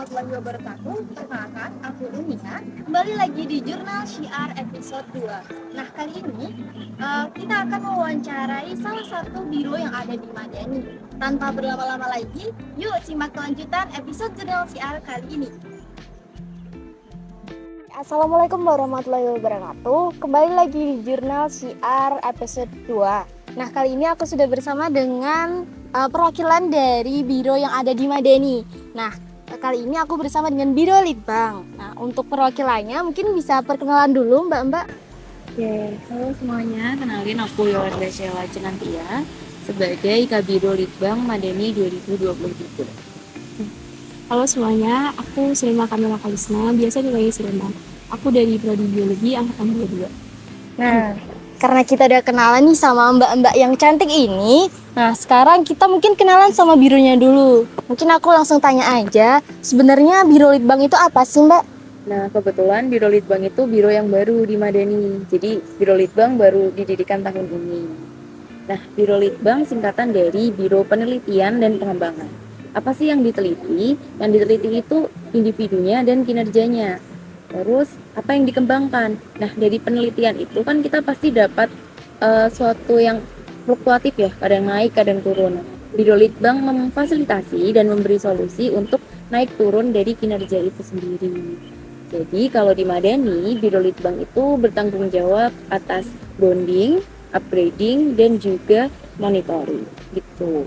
warahmatullahi wabarakatuh. Perkenalkan, aku Unia. Kembali lagi di Jurnal Syiar episode 2. Nah, kali ini kita akan mewawancarai salah satu biro yang ada di Madani. Tanpa berlama-lama lagi, yuk simak kelanjutan episode Jurnal Syiar kali ini. Assalamualaikum warahmatullahi wabarakatuh. Kembali lagi di Jurnal Syiar episode 2. Nah, kali ini aku sudah bersama dengan perwakilan dari biro yang ada di Madani. Nah, kali ini aku bersama dengan Biro Litbang. Nah, untuk perwakilannya mungkin bisa perkenalan dulu Mbak-mbak. Oke, halo semuanya. Kenalin aku Yolanda Sheila Cenantia sebagai Kabiro Litbang Madani 2023. Halo semuanya, aku Selma Kamila Kalisna, biasa dipanggil Selma. Aku dari Prodi Biologi Angkatan 22. Nah, karena kita udah kenalan nih sama mbak-mbak yang cantik ini, nah sekarang kita mungkin kenalan sama bironya dulu. Mungkin aku langsung tanya aja, sebenarnya Biro Litbang itu apa sih Mbak? Nah, kebetulan Biro Litbang itu biro yang baru di Madani. Jadi, Biro Litbang baru didirikan tahun ini. Nah, Biro Litbang singkatan dari Biro Penelitian dan Pengembangan. Apa sih yang diteliti? Yang diteliti itu individunya dan kinerjanya. Terus, apa yang dikembangkan? Nah, dari penelitian itu kan kita pasti dapat suatu yang fluktuatif ya, kadang naik, kadang turun. Biro Litbang memfasilitasi dan memberi solusi untuk naik turun dari kinerja itu sendiri. Jadi kalau di Madani, Biro Litbang itu bertanggung jawab atas bonding, upgrading, dan juga monitoring gitu.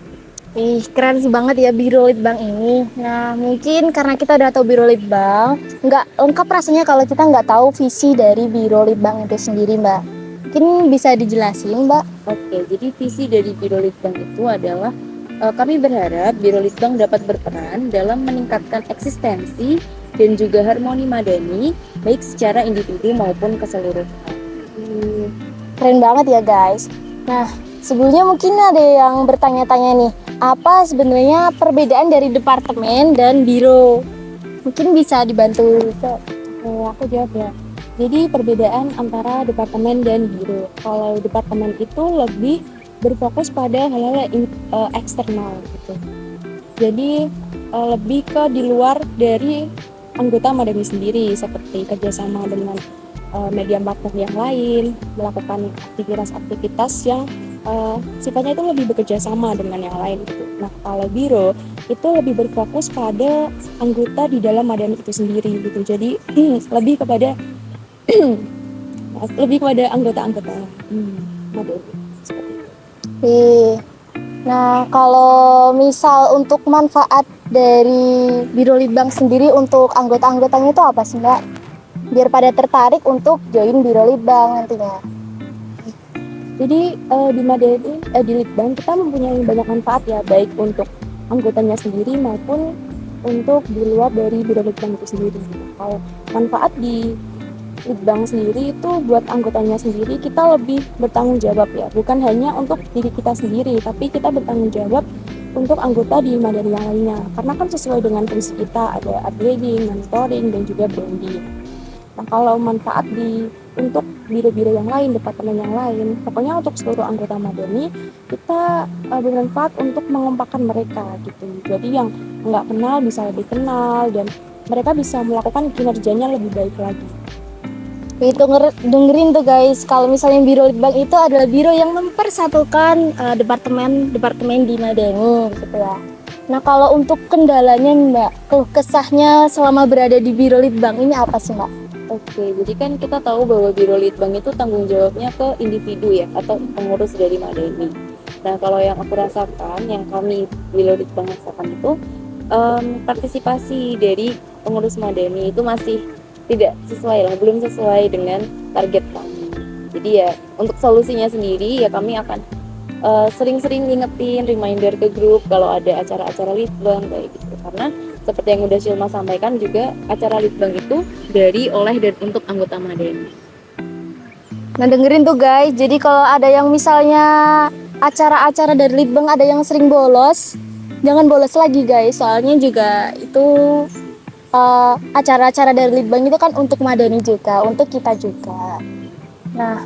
Ih, keren sih banget ya Biro Litbang ini. Nah, mungkin karena kita udah tahu Biro Litbang, nggak lengkap rasanya kalau kita nggak tahu visi dari Biro Litbang itu sendiri, Mbak. Mungkin bisa dijelasin, Mbak? Oke, jadi visi dari Biro Litbang itu adalah kami berharap Biro Litbang dapat berperan dalam meningkatkan eksistensi dan juga harmoni Madani, baik secara individu maupun keseluruhan. Keren banget ya, guys. Nah, sebelumnya mungkin ada yang bertanya-tanya nih, apa sebenarnya perbedaan dari departemen dan biro? Mungkin bisa dibantu, Kak. Aku jawab ya. Jadi perbedaan antara departemen dan biro. Kalau departemen itu lebih berfokus pada hal-hal eksternal gitu. Jadi lebih ke di luar dari anggota Madani sendiri, seperti kerjasama dengan media partner yang lain, melakukan aktivitas-aktivitas yang sifatnya itu lebih bekerja sama dengan yang lain gitu. Nah, kalau biro itu lebih berfokus pada anggota di dalam Madani itu sendiri gitu. Jadi lebih kepada anggota-anggota Madani seperti itu. Nah, kalau misal untuk manfaat dari Biro Litbang sendiri untuk anggota-anggotanya itu apa sih, Mbak? Biar pada tertarik untuk join Biro Litbang nantinya. Jadi di Madani, di Litbang kita mempunyai banyak manfaat ya, baik untuk anggotanya sendiri maupun untuk di luar dari Biro Litbang itu sendiri. Kalau manfaat di Litbang sendiri itu buat anggotanya sendiri, kita lebih bertanggung jawab ya, bukan hanya untuk diri kita sendiri, tapi kita bertanggung jawab untuk anggota di Madani yang lainnya. Karena kan sesuai dengan fungsi kita, ada upgrading, monitoring, dan juga branding. Nah, kalau manfaat untuk biro-biro yang lain, departemen yang lain, pokoknya untuk seluruh anggota Madani, kita bermanfaat untuk mengompakkan mereka gitu. Jadi yang nggak kenal bisa lebih kenal, dan mereka bisa melakukan kinerjanya lebih baik lagi. Itu dengerin tuh guys, kalau misalnya Biro Litbang itu adalah biro yang mempersatukan departemen di Madani gitu ya. Nah, kalau untuk kendalanya Mbak, keluh kesahnya selama berada di Biro Litbang ini apa sih Mbak? Oke, jadi kan kita tahu bahwa Biro Litbang itu tanggung jawabnya ke individu ya, atau pengurus dari Madani. Nah, kalau yang aku rasakan, yang kami Biro Litbang rasakan itu, partisipasi dari pengurus Madani itu masih tidak sesuai lah, belum sesuai dengan target kami. Jadi ya, untuk solusinya sendiri ya kami akan sering-sering ngingetin, reminder ke grup kalau ada acara-acara Litbang kayak gitu. Karena seperti yang udah Silma sampaikan juga, acara Litbang itu dari, oleh, dan untuk anggota Madani. Nah, dengerin tuh guys, jadi kalau ada yang misalnya acara-acara dari Litbang ada yang sering bolos, jangan bolos lagi guys, soalnya juga itu acara-acara dari Litbang itu kan untuk Madani juga, untuk kita juga. Nah,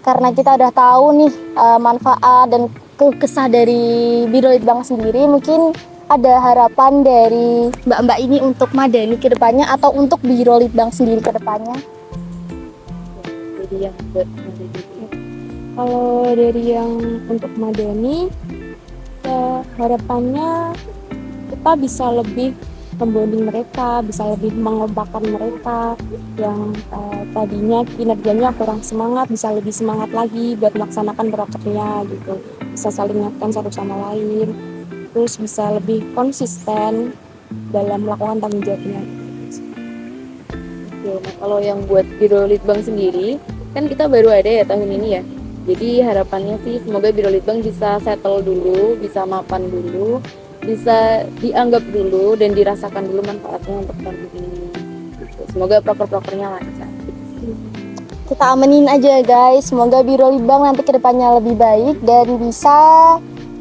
karena kita udah tahu nih manfaat dan keluh kesah dari Biro Litbang sendiri, mungkin ada harapan dari mbak-mbak ini untuk Madani ke depannya atau untuk Biro Litbang sendiri ke depannya? Jadi yang buat Madani. Kalau dari yang untuk Madani, ya harapannya kita bisa lebih membonding mereka, bisa lebih mengombakkan mereka yang tadinya kinerjanya kurang semangat, bisa lebih semangat lagi buat melaksanakan prokernya gitu. Bisa saling mengingatkan satu sama lain, terus bisa lebih konsisten dalam melakukan tanggung jawabnya. Oke, nah kalau yang buat Biro Litbang sendiri, kan kita baru ada ya tahun ini ya. Jadi harapannya sih semoga Biro Litbang bisa settle dulu, bisa mapan dulu, bisa dianggap dulu dan dirasakan dulu manfaatnya untuk tahun ini. Gitu. Semoga proker-prokernya lancar. Kita amenin aja guys, semoga Biro Litbang nanti ke depannya lebih baik dan bisa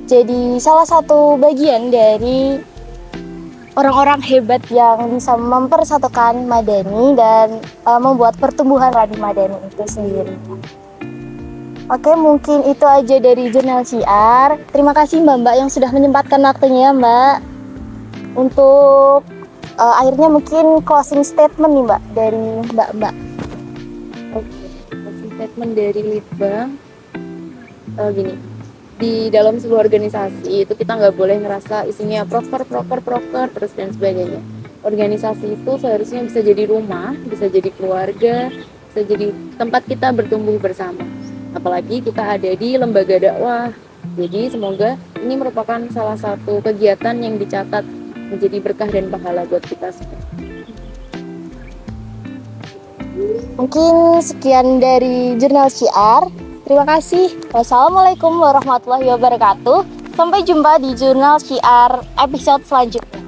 jadi salah satu bagian dari orang-orang hebat yang bisa mempersatukan Madani dan membuat pertumbuhan di Madani itu sendiri. Oke, mungkin itu aja dari Jurnal Syiar. Terima kasih Mbak-mbak yang sudah menyempatkan waktunya ya, Mbak. Untuk akhirnya mungkin closing statement nih Mbak dari Mbak-mbak. Oke, closing statement dari Litbang gini. Di dalam sebuah organisasi itu kita nggak boleh ngerasa isinya proker terus dan sebagainya. Organisasi itu seharusnya bisa jadi rumah, bisa jadi keluarga, bisa jadi tempat kita bertumbuh bersama. Apalagi kita ada di lembaga dakwah. Jadi semoga ini merupakan salah satu kegiatan yang dicatat menjadi berkah dan pahala buat kita semua. Mungkin sekian dari Jurnal Syiar. Terima kasih. Wassalamualaikum warahmatullahi wabarakatuh. Sampai jumpa di Jurnal Syiar episode selanjutnya.